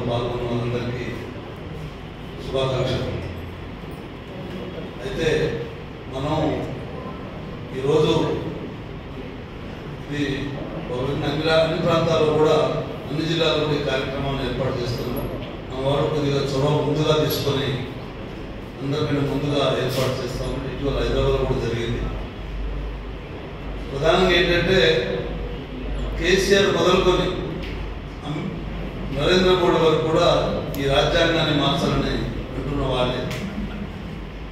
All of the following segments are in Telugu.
పాల్గొన్న వాళ్ళందరికీ శుభాకాంక్షలు. అయితే మనం ఈరోజు ఇది అన్ని ప్రాంతాల్లో కూడా అన్ని జిల్లాల్లో ఈ కార్యక్రమాన్ని ఏర్పాటు చేస్తున్నాం. మన వారు కొద్దిగా చొరవ ముందుగా తీసుకొని అందరికన్నా ముందుగా ఏర్పాటు చేస్తామని ఇటీవల హైదరాబాద్లో కూడా జరిగింది. ప్రధానంగా ఏంటంటే కేసీఆర్ మొదలుకొని నరేంద్ర మోడీ వరకు కూడా ఈ రాజ్యాంగాన్ని మార్చాలని అంటున్న వాళ్ళే.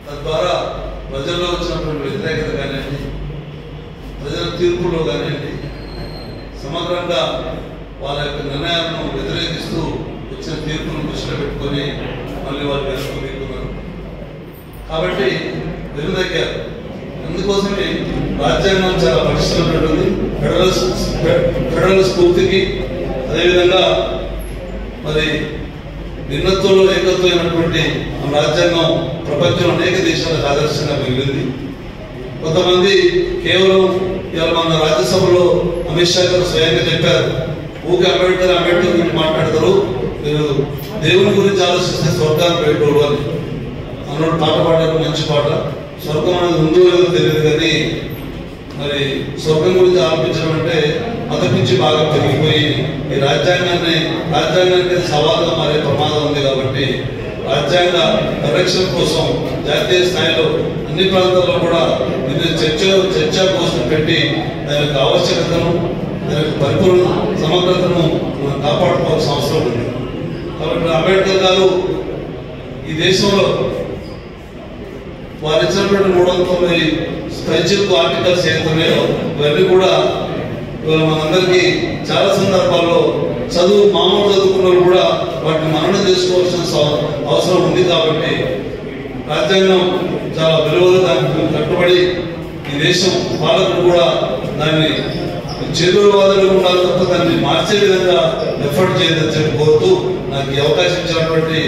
తద్వారా ప్రజల్లో వచ్చినటువంటి వ్యతిరేకత కానివ్వండి, ప్రజల తీర్పులో కానివ్వండి, సమగ్రంగా వాళ్ళ యొక్క నిర్ణయాలను వ్యతిరేకిస్తూ వచ్చిన తీర్పును దృష్టిలో పెట్టుకొని మళ్ళీ వాళ్ళు వెనక్కి దిక్కున్నారు. కాబట్టి వెనుదగ్గారు. అందుకోసమే రాజ్యాంగం చాలా పటిష్టమైనటువంటి ఫెడరల్ స్ఫూర్తికి, అదేవిధంగా మరి భిన్నత్వంలో ఏకత్వమైనటువంటి రాజ్యాంగం ప్రపంచంలో అనేక దేశాలకు ఆదర్శంగా మిగిలింది. కొంతమంది కేవలం ఇవాళ మన రాజ్యసభలో అమిత్ షా గారు స్వయంగా చెప్పారు, ఊకే అంబేద్కర్ గురించి మాట్లాడతారు, మీరు దేవుని గురించి ఆలోచిస్తే స్వర్గాన్ని పెట్టోడు అని అన్నోడు పాట పాడారు. మంచి పాట. స్వర్గం అనేది ఉందో లేదో తెలియదు, కానీ మరి స్వర్గం గురించి ఆలోచించడం అంటే మత పిచ్చి బాగా పెరిగిపోయి ఈ రాజ్యాంగానికి సవాలుగా మారే ప్రమాదం ఉంది. కాబట్టి రాజ్యాంగ పరిరక్షణ కోసం జాతీయ స్థాయిలో అన్ని ప్రాంతాల్లో కూడా చర్చా కోసం పెట్టి దాని యొక్క ఆవశ్యకతను, దాని యొక్క పరిపూర్ణ సమగ్రతను మనం కాపాడుకోవాల్సిన అవసరం ఉంది. కాబట్టి అంబేద్కర్ గారు ఈ దేశంలో వారు ఇచ్చినటువంటి 390 స్పెషల్ ఆర్టికల్స్ ఏదైతున్నాయో ఇవన్నీ కూడా మనందరికీ చాలా సందర్భాల్లో మామూలు చదువుకున్న కూడా వాటిని మననం చేసుకోవాల్సిన అవసరం ఉంది. కాబట్టి రాజ్యాంగం చాలా విలువలు దానికి కట్టుబడి ఈ దేశం పాలకులు కూడా దాన్ని చేదువాదనగా ఉండాలి తప్ప దాన్ని మార్చే విధంగా ఎఫర్ట్ చేయదని చెప్పి కోరుతూ నాకు ఈ అవకాశం ఇచ్చినటువంటి